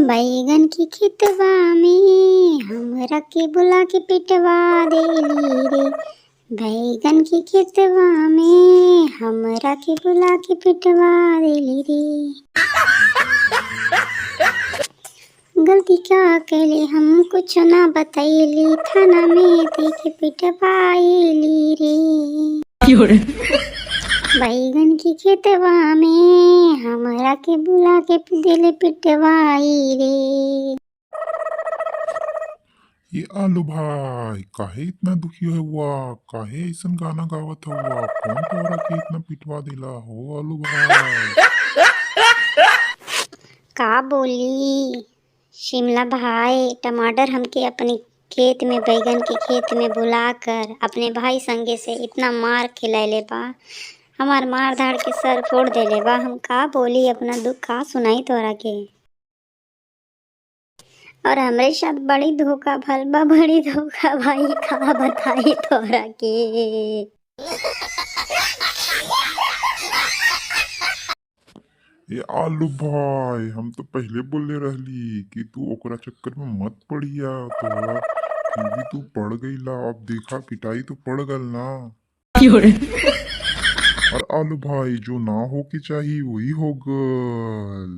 बैगन की खेतवा में हमरा के बुला के पिटवा देली रे। बैगन की खेतवा में हमरा के बुला के पिटवा देली रे। गलती क्या कैली हम कुछ ना बतैली, थाना में देके पिटवाइली रे। बैगन की खेतवा में हमरा के बुला के दिल पिटवाई रे। ये आलू भाई काहे इतना दुखी हुआ? काहे ऐसन गाना गावत हुआ? कौन तोहरा के इतना पिटवा दिला हो आलू भाई? का बोली शिमला भाई, टमाटर हमके अपने खेत में, बैगन के खेत में बुलाकर अपने भाई संगे से इतना मार खिलैले बा, हमार मार धाड़ के सर फोड़ देले बा। हम का बोली, अपना दुख का सुनाई तोरा के। और हमरे साथ बड़ी धोखा भल बा, बड़ी धोखा भाई, का बताई तोरा के। ये आलू भाई हम तो पहले बोले रहली कि तू ओकरा चक्कर में मत पड़िया, तोहरा फिर भी तू पड़ गईला। अब देखा पिटाई तो पड़ गल ना। और आलू भाई जो ना हो के चाहिए वही हो गल।